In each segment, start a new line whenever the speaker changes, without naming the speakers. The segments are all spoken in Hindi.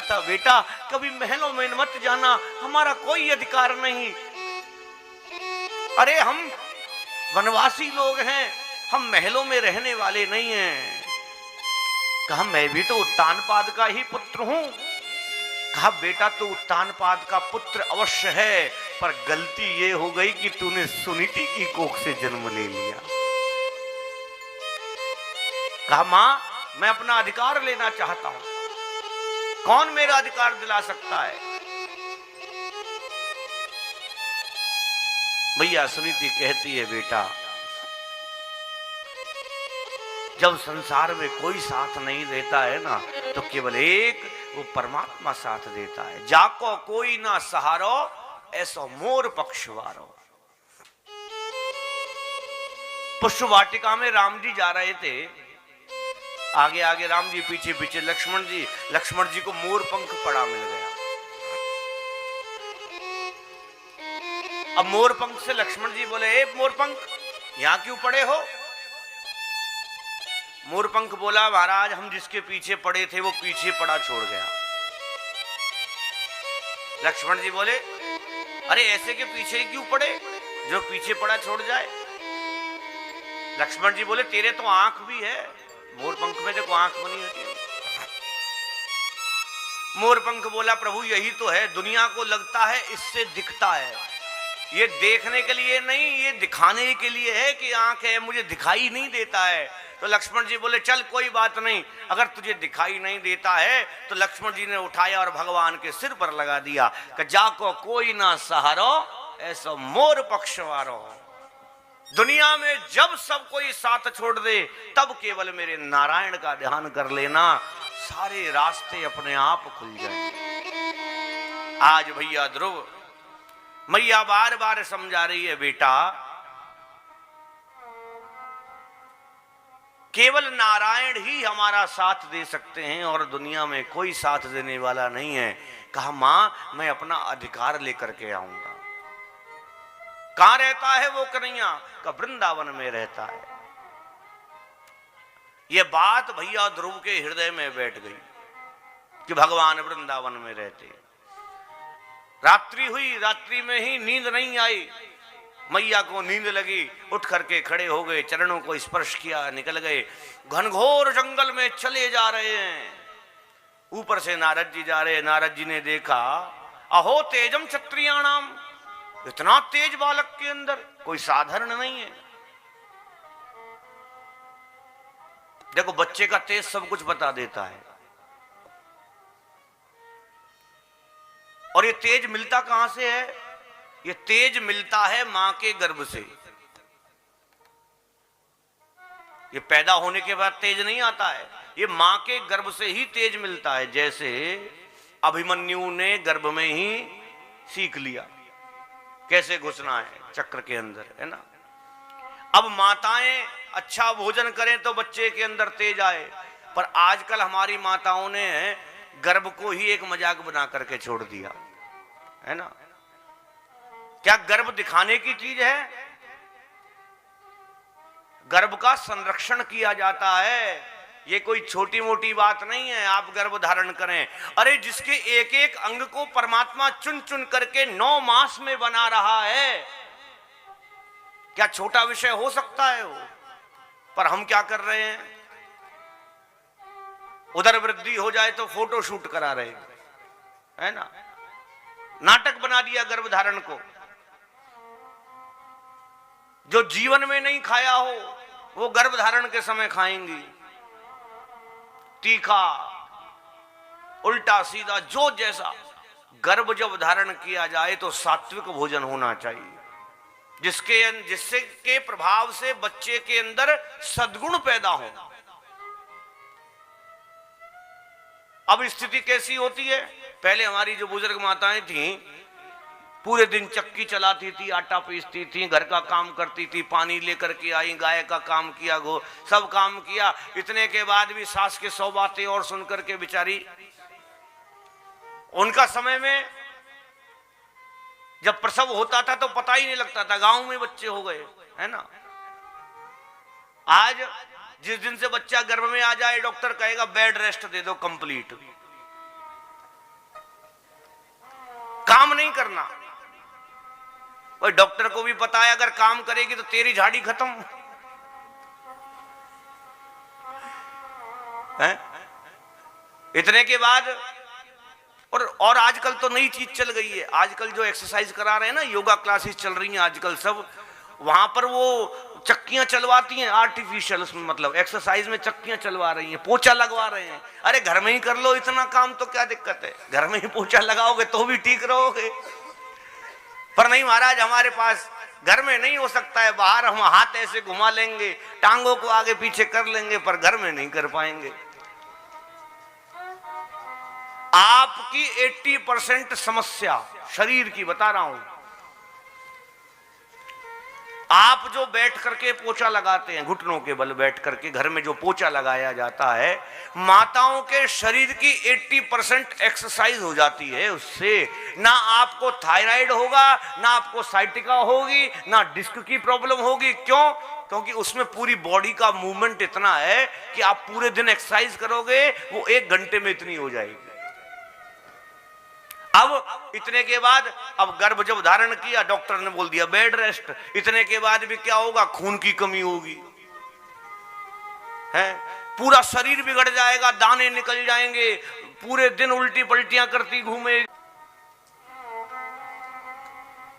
समझाता, बेटा कभी महलों में मत जाना, हमारा कोई अधिकार नहीं। अरे हम वनवासी लोग हैं, हम महलों में रहने वाले नहीं हैं। कहा मैं भी तो उत्तानपाद का ही पुत्र हूं। कहा बेटा तो उत्तानपाद का पुत्र अवश्य है, पर गलती ये हो गई कि तूने सुनीति की कोख से जन्म ले लिया। कहा मां मैं अपना अधिकार लेना चाहता हूं, कौन मेरा अधिकार दिला सकता है? भैया सुनीति कहती है बेटा जब संसार में कोई साथ नहीं देता है ना, तो केवल एक वो परमात्मा साथ देता है। जाको कोई ना सहारो, ऐसो मोर पक्षवारो। पुष्प वाटिका में राम जी जा रहे थे, आगे आगे राम जी, पीछे पीछे लक्ष्मण जी को मोर पंख पड़ा मिल गया। अब मोर पंख से लक्ष्मण जी बोले, ए मोर पंख यहां क्यों पड़े हो? मोरपंख बोला, महाराज हम जिसके पीछे पड़े थे वो पीछे पड़ा छोड़ गया। लक्ष्मण जी बोले, अरे ऐसे के पीछे ही क्यों पड़े जो पीछे पड़ा छोड़ जाए? लक्ष्मण जी बोले, तेरे तो आंख भी है, मोरपंख में देखो आंख बनी होती है। मोरपंख बोला, प्रभु यही तो है, दुनिया को लगता है इससे दिखता है, ये देखने के लिए नहीं, ये दिखाने के लिए है कि आंख है, मुझे दिखाई नहीं देता है। तो लक्ष्मण जी बोले, चल कोई बात नहीं, अगर तुझे दिखाई नहीं देता है तो लक्ष्मण जी ने उठाया और भगवान के सिर पर लगा दिया कि जाको कोई ना सहारो, ऐसा मोर पक्षवारो। दुनिया में जब सब कोई साथ छोड़ दे, तब केवल मेरे नारायण का ध्यान कर लेना, सारे रास्ते अपने आप खुल जाएंगे। आज भैया ध्रुव मैया बार बार समझा रही है, बेटा केवल नारायण ही हमारा साथ दे सकते हैं और दुनिया में कोई साथ देने वाला नहीं है। कहा मां मैं अपना अधिकार लेकर के आऊंगा। कहां रहता है वो कन्हैया? का वृंदावन में रहता है। ये बात भैया ध्रुव के हृदय में बैठ गई कि भगवान वृंदावन में रहते। रात्रि हुई, रात्रि में ही नींद नहीं आई, मैया को नींद लगी, उठ करके खड़े हो गए, चरणों को स्पर्श किया, निकल गए। घनघोर जंगल में चले जा रहे हैं। ऊपर से नारद जी जा रहे। नारद जी ने देखा, अहो तेजम क्षत्रियाणाम, इतना तेज बालक के अंदर कोई साधारण नहीं है। देखो बच्चे का तेज सब कुछ बता देता है। और ये तेज मिलता कहां से है? ये तेज मिलता है मां के गर्भ से। ये पैदा होने के बाद तेज नहीं आता है, ये मां के गर्भ से ही तेज मिलता है। जैसे अभिमन्यु ने गर्भ में ही सीख लिया कैसे घुसना है चक्र के अंदर, है ना। अब माताएं अच्छा भोजन करें तो बच्चे के अंदर तेज आए, पर आजकल हमारी माताओं ने गर्भ को ही एक मजाक बना करके छोड़ दिया, है ना। क्या गर्भ दिखाने की चीज है? गर्भ का संरक्षण किया जाता है। ये कोई छोटी मोटी बात नहीं है आप गर्भ धारण करें। अरे जिसके एक एक अंग को परमात्मा चुन चुन करके 9 मास में बना रहा है, क्या छोटा विषय हो सकता है वो? पर हम क्या कर रहे हैं, उधर वृद्धि हो जाए तो फोटो शूट करा रहे, है ना। नाटक बना दिया गर्भ धारण को। जो जीवन में नहीं खाया हो वो गर्भ धारण के समय खाएंगी। तीखा उल्टा सीधा जो जैसा, गर्भ जब धारण किया जाए तो सात्विक भोजन होना चाहिए, जिससे के प्रभाव से बच्चे के अंदर सद्गुण पैदा हो। अब स्थिति कैसी होती है? पहले हमारी जो बुजुर्ग माताएं थीं पूरे दिन चक्की चलाती थी, आटा पीसती थी, घर का काम करती थी, पानी लेकर के आई, गाय का काम किया, सब काम किया। इतने के बाद भी सास के 100 बातें और सुन करके बेचारी, उनका समय में जब प्रसव होता था तो पता ही नहीं लगता था, गांव में बच्चे हो गए, है ना। आज जिस दिन से बच्चा गर्भ में आ जाए डॉक्टर कहेगा बेड रेस्ट दे दो कंप्लीट, नहीं करना। और डॉक्टर को भी पता है अगर काम करेगी तो तेरी झाड़ी खत्म है। इतने के बाद और आजकल तो नई चीज चल गई है, आजकल जो एक्सरसाइज करा रहे हैं ना, योगा क्लासेस चल रही हैं आजकल सब, वहां पर वो चक्कियां चलवाती हैं आर्टिफिशियल, उसमें मतलब एक्सरसाइज में चक्कियां चलवा रही हैं, पोछा लगवा रहे हैं। अरे घर में ही कर लो इतना काम, तो क्या दिक्कत है, घर में ही पोछा लगाओगे तो भी ठीक रहोगे। पर नहीं महाराज, हमारे पास घर में नहीं हो सकता है, बाहर हम हाथ ऐसे घुमा लेंगे, टांगों को आगे पीछे कर लेंगे, पर घर में नहीं कर पाएंगे। आपकी 80% समस्या शरीर की बता रहा हूं। आप जो बैठ करके पोछा लगाते हैं, घुटनों के बल बैठ करके घर में जो पोछा लगाया जाता है, माताओं के शरीर की 80% एक्सरसाइज हो जाती है उससे। ना आपको थायराइड होगा, ना आपको साइटिका होगी, ना डिस्क की प्रॉब्लम होगी। क्यों? क्योंकि उसमें पूरी बॉडी का मूवमेंट इतना है कि आप पूरे दिन एक्सरसाइज करोगे, वो 1 घंटे में इतनी हो जाएगी। अब इतने के बाद, अब गर्भ जब धारण किया, डॉक्टर ने बोल दिया बेड रेस्ट। इतने के बाद भी क्या होगा? खून की कमी होगी, है, पूरा शरीर बिगड़ जाएगा, दाने निकल जाएंगे, पूरे दिन उल्टी पलटियां करती घूमे।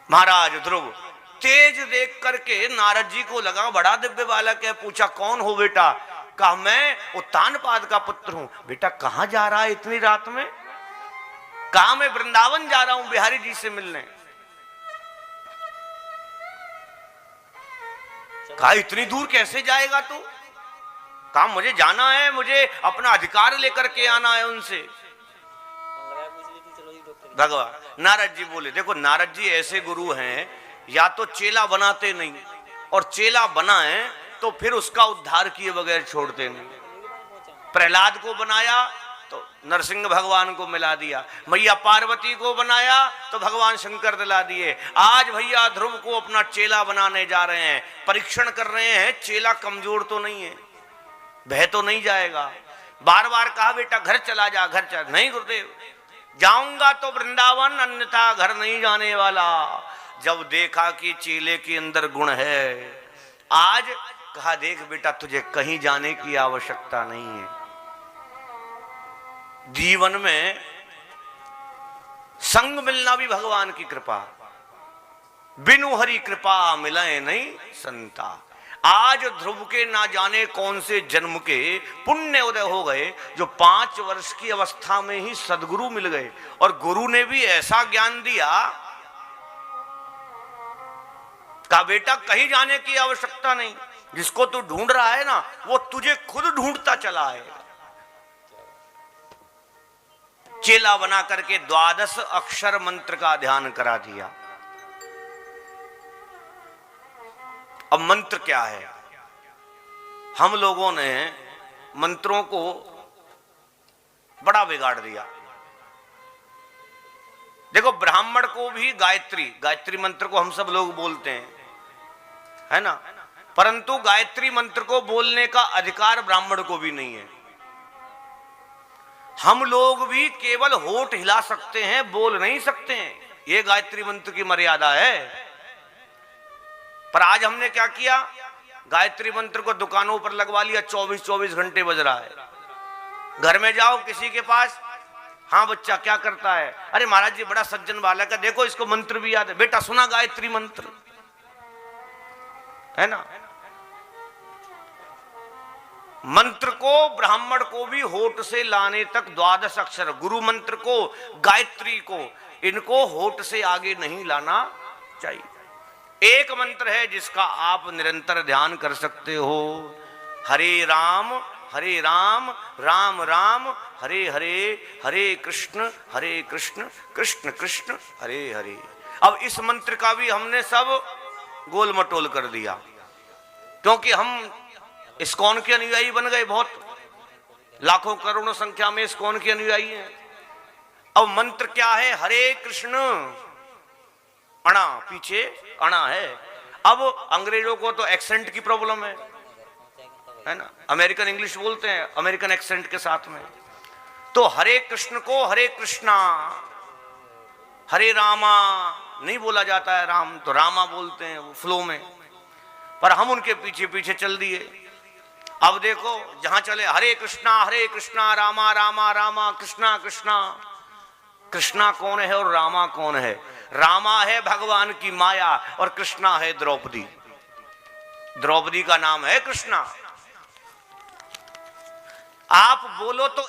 महाराज ध्रुव तेज देख करके नारद जी को लगा बड़ा दिव्य बालक है। पूछा कौन हो बेटा? कहा मैं उत्तानपाद का पुत्र हूं। बेटा कहां जा रहा है इतनी रात में? कहा मैं वृंदावन जा रहा हूं बिहारी जी से मिलने। कहा इतनी दूर कैसे जाएगा तू? कहा मुझे जाना है, मुझे अपना अधिकार लेकर के आना है उनसे। भगवान नारद जी बोले देखो नारद जी ऐसे गुरु हैं, या तो चेला बनाते नहीं, और चेला बनाए तो फिर उसका उद्धार किए बगैर छोड़ते नहीं। प्रहलाद को बनाया तो नरसिंह भगवान को मिला दिया, मैया पार्वती को बनाया तो भगवान शंकर दिला दिए। आज भैया ध्रुव को अपना चेला बनाने जा रहे हैं, परीक्षण कर रहे हैं चेला कमजोर तो नहीं है, बह तो नहीं जाएगा। बार बार कहा बेटा घर चला जा, घर चला। नहीं गुरुदेव, जाऊंगा तो वृंदावन, अन्यथा घर नहीं जाने वाला। जब देखा कि चेले के अंदर गुण है, आज कहा देख बेटा तुझे कहीं जाने की आवश्यकता नहीं है। जीवन में संग मिलना भी भगवान की कृपा, बिनु हरि कृपा मिले नहीं संता। आज ध्रुव के ना जाने कौन से जन्म के पुण्य उदय हो गए, जो 5 वर्ष की अवस्था में ही सदगुरु मिल गए, और गुरु ने भी ऐसा ज्ञान दिया, कहा बेटा कहीं जाने की आवश्यकता नहीं, जिसको तू ढूंढ रहा है ना वो तुझे खुद ढूंढता चला है। चेला बना करके 12 अक्षर मंत्र का ध्यान करा दिया। अब मंत्र क्या है? हम लोगों ने मंत्रों को बड़ा बिगाड़ दिया। देखो ब्राह्मण को भी गायत्री मंत्र को हम सब लोग बोलते हैं, है ना, परंतु गायत्री मंत्र को बोलने का अधिकार ब्राह्मण को भी नहीं है। हम लोग भी केवल होठ हिला सकते हैं, बोल नहीं सकते हैं, ये गायत्री मंत्र की मर्यादा है। पर आज हमने क्या किया, गायत्री मंत्र को दुकानों पर लगवा लिया, 24-24 घंटे बज रहा है। घर में जाओ किसी के पास, हाँ बच्चा क्या करता है? अरे महाराज जी बड़ा सज्जन बालक है, देखो इसको मंत्र भी याद है। बेटा सुना गायत्री मंत्र, है ना। मंत्र को ब्राह्मण को भी होठ से लाने तक 12 अक्षर, गुरु मंत्र को, गायत्री को, इनको होठ से आगे नहीं लाना चाहिए। एक मंत्र है जिसका आप निरंतर ध्यान कर सकते हो, हरे राम राम राम हरे हरे, हरे कृष्ण कृष्ण कृष्ण हरे हरे। अब इस मंत्र का भी हमने सब गोल मटोल कर दिया, क्योंकि हम इस्कॉन के अनुयायी बन गए, बहुत लाखों करोड़ों संख्या में इस्कॉन के अनुयायी हैं। अब मंत्र क्या है? हरे कृष्ण, अणा पीछे अणा है। अब अंग्रेजों को तो एक्सेंट की प्रॉब्लम है ना, अमेरिकन इंग्लिश बोलते हैं अमेरिकन एक्सेंट के साथ में। तो हरे कृष्ण को हरे कृष्णा, हरे रामा नहीं बोला जाता है, राम तो रामा बोलते हैं वो फ्लो में, पर हम उनके पीछे पीछे चल दिए। अब देखो जहां चले हरे कृष्णा रामा रामा रामा कृष्णा कृष्णा। कृष्णा कौन है और रामा कौन है? रामा है भगवान की माया और कृष्णा है द्रौपदी। द्रौपदी का नाम है कृष्णा। आप बोलो तो